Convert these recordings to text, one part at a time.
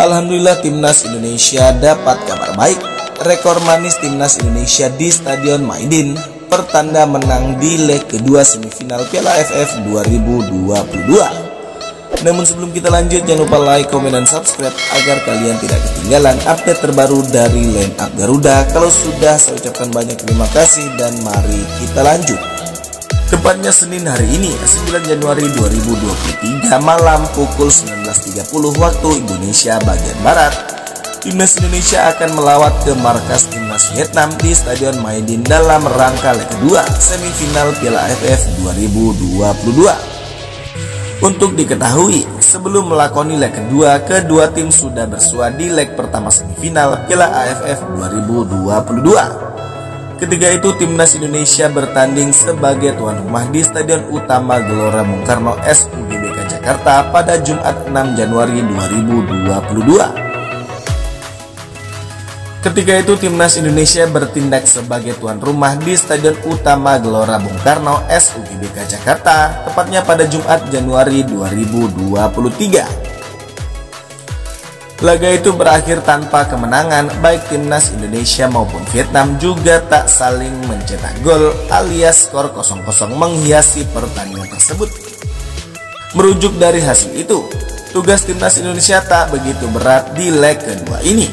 Alhamdulillah Timnas Indonesia dapat kabar baik. Rekor manis Timnas Indonesia di Stadion Maidin pertanda menang di leg kedua semifinal Piala AFF 2022. Namun sebelum kita lanjut, jangan lupa like, komen, dan subscribe agar kalian tidak ketinggalan update terbaru dari line up Garuda. Kalau sudah, saya ucapkan banyak terima kasih dan mari kita lanjut. Tepatnya Senin hari ini, 9 Januari 2023 malam pukul 19.30 waktu Indonesia bagian Barat, Timnas Indonesia akan melawat ke markas Timnas Vietnam di Stadion Maidin dalam rangka leg kedua semifinal Piala AFF 2022. Untuk diketahui, sebelum melakoni leg kedua, kedua tim sudah bersua di leg pertama semifinal Piala AFF 2022. Ketika itu Timnas Indonesia bertanding sebagai tuan rumah di Stadion Utama Gelora Bung Karno SUGBK Jakarta pada Jumat 6 Januari 2022. Ketika itu Timnas Indonesia bertindak sebagai tuan rumah di Stadion Utama Gelora Bung Karno SUGBK Jakarta tepatnya pada Jumat Januari 2023. Laga itu berakhir tanpa kemenangan, baik Timnas Indonesia maupun Vietnam juga tak saling mencetak gol alias skor 0-0 menghiasi pertandingan tersebut. Merujuk dari hasil itu, tugas Timnas Indonesia tak begitu berat di leg kedua ini.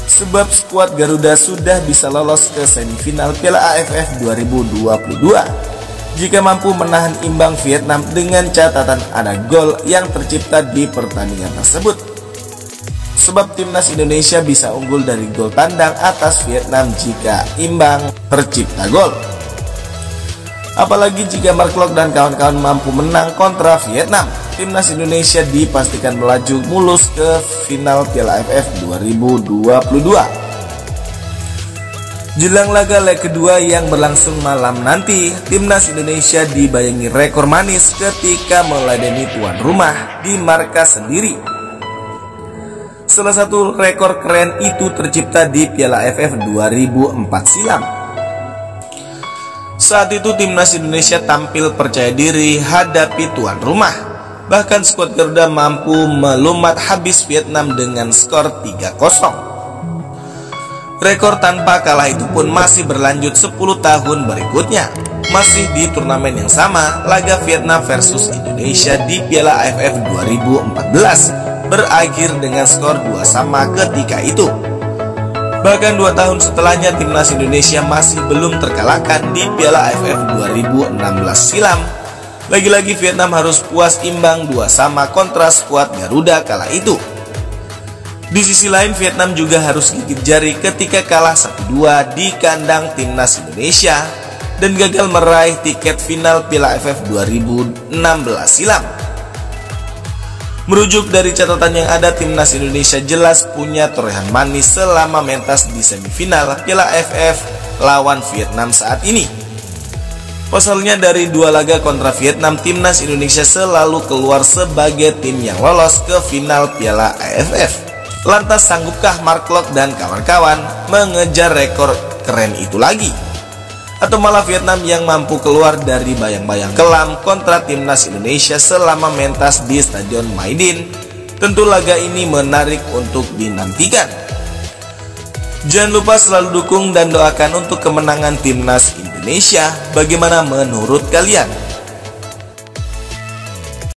Sebab skuad Garuda sudah bisa lolos ke semifinal Piala AFF 2022 jika mampu menahan imbang Vietnam dengan catatan ada gol yang tercipta di pertandingan tersebut. Sebab Timnas Indonesia bisa unggul dari gol tandang atas Vietnam jika imbang tercipta gol. Apalagi jika Mark Klok dan kawan-kawan mampu menang kontra Vietnam, Timnas Indonesia dipastikan melaju mulus ke final Piala AFF 2022. Jelang laga leg kedua yang berlangsung malam nanti, Timnas Indonesia dibayangi rekor manis ketika meladeni tuan rumah di markas sendiri. Salah satu rekor keren itu tercipta di Piala AFF 2004 silam. Saat itu Timnas Indonesia tampil percaya diri hadapi tuan rumah. Bahkan skuad Garuda mampu melumat habis Vietnam dengan skor 3-0. Rekor tanpa kalah itu pun masih berlanjut 10 tahun berikutnya. Masih di turnamen yang sama, laga Vietnam versus Indonesia di Piala AFF 2014 berakhir dengan skor 2-2 ketika itu. Bahkan 2 tahun setelahnya Timnas Indonesia masih belum terkalahkan di Piala AFF 2016 silam. Lagi-lagi Vietnam harus puas imbang 2-2 kontra skuad Garuda kala itu. Di sisi lain Vietnam juga harus gigit jari ketika kalah 1-2 di kandang Timnas Indonesia dan gagal meraih tiket final Piala AFF 2016 silam. Merujuk dari catatan yang ada, Timnas Indonesia jelas punya torehan manis selama mentas di semifinal Piala AFF lawan Vietnam saat ini. Pasalnya dari 2 laga kontra Vietnam, Timnas Indonesia selalu keluar sebagai tim yang lolos ke final Piala AFF. Lantas sanggupkah Mark Klok dan kawan-kawan mengejar rekor keren itu lagi? Atau malah Vietnam yang mampu keluar dari bayang-bayang kelam kontra Timnas Indonesia selama mentas di Stadion Maidin? Tentu laga ini menarik untuk dinantikan. Jangan lupa selalu dukung dan doakan untuk kemenangan Timnas Indonesia. Bagaimana menurut kalian?